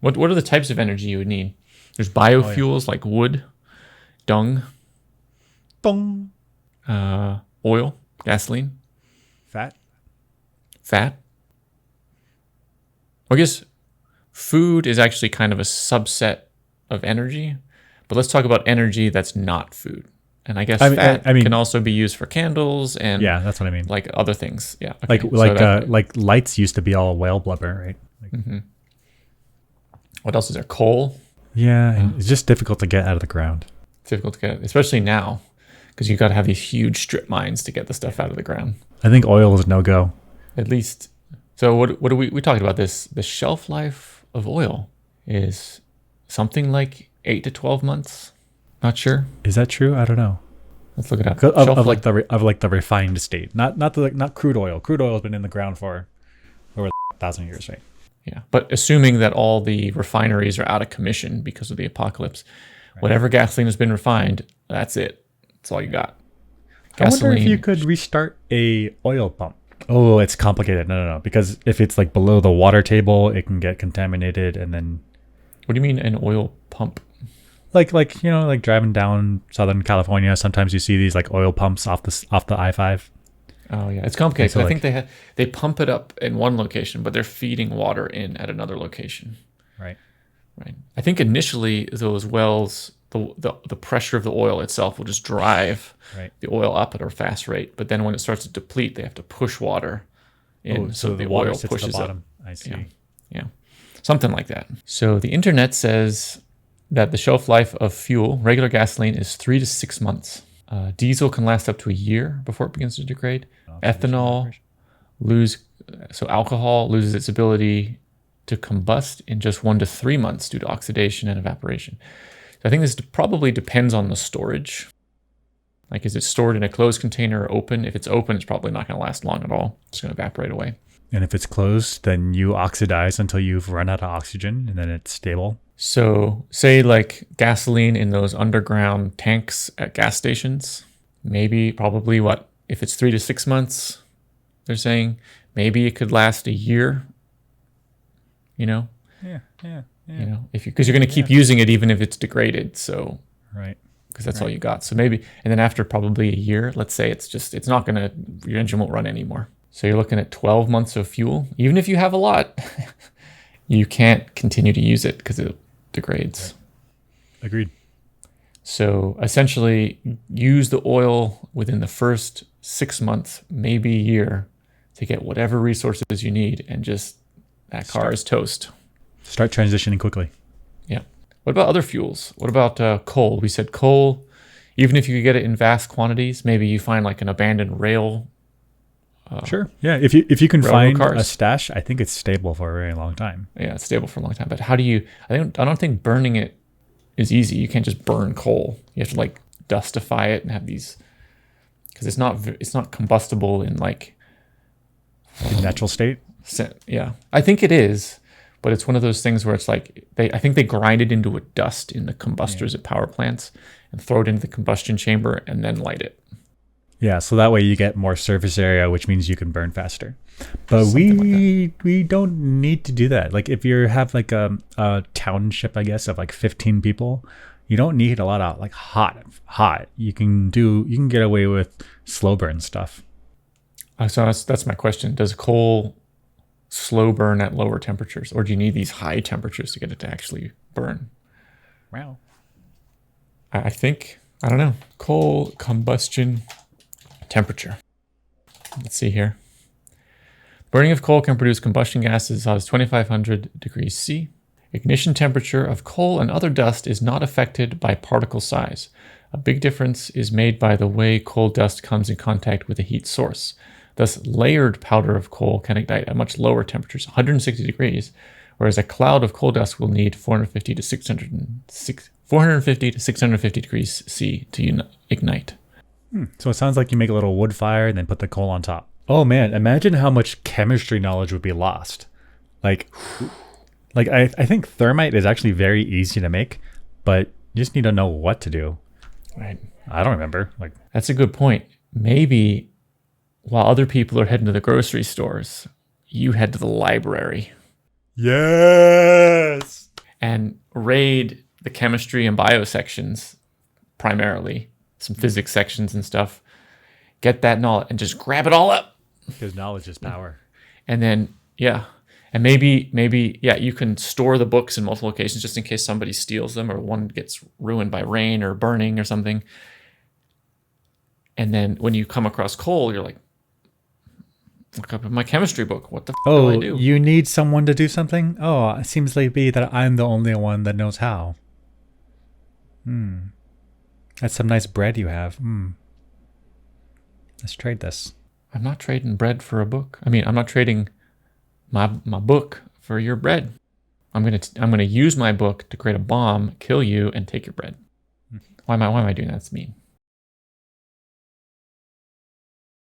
What are the types of energy you would need? There's biofuels like wood, dung, Dong. oil, gasoline, Fat. fat. I guess food is actually kind of a subset of energy, but let's talk about energy that's not food. And I guess fat can also be used for candles and Yeah, that's what I mean. like other things. Yeah. Okay. Like lights used to be all whale blubber, right? Like, What else is there? Coal. yeah, and it's just difficult to get out of the ground. It's difficult to get, especially now, because you got to have these huge strip mines to get the stuff out of the ground. I think oil is no go. At least. So what do we talked about this? The shelf life of oil is something like 8 to 12 months. Not sure. Is that true? I don't know. Let's look it up. Of the refined state, not crude oil. Crude oil has been in the ground for over 1,000 years, right? Yeah, but assuming that all the refineries are out of commission because of the apocalypse, whatever gasoline has been refined, that's it. That's all you got. Gasoline. I wonder if you could restart a oil pump. Oh, it's complicated. No. Because if it's like below the water table, it can get contaminated, and then. What do you mean an oil pump? Like driving down Southern California, sometimes you see these like oil pumps off the I-5. Oh yeah, it's complicated. So I think they pump it up in one location, but they're feeding water in at another location. Right. I think initially those wells, the pressure of the oil itself will just drive the oil up at a fast rate. But then when it starts to deplete, they have to push water in, so the water oil pushes at the bottom. I see. Yeah, something like that. So the internet says that the shelf life of fuel, regular gasoline, is 3 to 6 months. Diesel can last up to a year before it begins to degrade. Alcohol loses its ability to combust in just 1 to 3 months due to oxidation and evaporation. So I think this probably depends on the storage. Like, is it stored in a closed container or open? If it's open, it's probably not going to last long at all. It's going to evaporate away. And if it's closed, then you oxidize until you've run out of oxygen, and then it's stable. So say like gasoline in those underground tanks at gas stations, probably if it's 3 to 6 months, they're saying maybe it could last a year, Yeah. Because you're going to keep using it even if it's degraded. So, right. Because that's all you got. So maybe, and then after probably a year, let's say your engine won't run anymore. So you're looking at 12 months of fuel. Even if you have a lot, you can't continue to use it because it degrades. Right. Agreed. So essentially, use the oil within the first 6 months, maybe a year, to get whatever resources you need, and just that car is toast. Start transitioning quickly. Yeah. What about other fuels? What about coal? We said coal, even if you could get it in vast quantities, maybe you find like an abandoned rail. Sure. Yeah. If you can find cars. a stash, I think it's stable for a very long time. Yeah, it's stable for a long time. But how do you? I don't think burning it is easy. You can't just burn coal. You have to like dustify it and have these, because it's not combustible in like in natural state. Yeah, I think it is, but it's one of those things where it's like I think they grind it into a dust in the combustors at power plants and throw it into the combustion chamber and then light it. Yeah, so that way you get more surface area, which means you can burn faster. But we don't need to do that. Like if you have like a township, I guess, of like 15 people, you don't need a lot of like hot. You can get away with slow burn stuff. So that's my question. Does coal slow burn at lower temperatures, or do you need these high temperatures to get it to actually burn? Wow. I don't know. Coal combustion temperature. Let's see here. Burning of coal can produce combustion gases as hot as 2,500 degrees C. Ignition temperature of coal and other dust is not affected by particle size. A big difference is made by the way coal dust comes in contact with a heat source. Thus, layered powder of coal can ignite at much lower temperatures, 160 degrees, whereas a cloud of coal dust will need 450 to 650 degrees C to ignite. So it sounds like you make a little wood fire and then put the coal on top. Oh man, imagine how much chemistry knowledge would be lost. Like I think thermite is actually very easy to make, but you just need to know what to do. Right. I don't remember. That's a good point. Maybe while other people are heading to the grocery stores, you head to the library. Yes. raid the chemistry and bio sections primarily, some physics sections and stuff, get that knowledge and just grab it all up. Because knowledge is power. And then, yeah. And maybe, yeah, you can store the books in multiple locations just in case somebody steals them or one gets ruined by rain or burning or something. And then when you come across coal, you're like, look up in my chemistry book. What the do I do? You need someone to do something? Oh, it seems like be that I'm the only one that knows how. That's some nice bread you have. Let's trade this. I'm not trading bread for a book. I mean, I'm not trading my book for your bread. I'm gonna use my book to create a bomb, kill you, and take your bread. Why am I doing that? That's mean.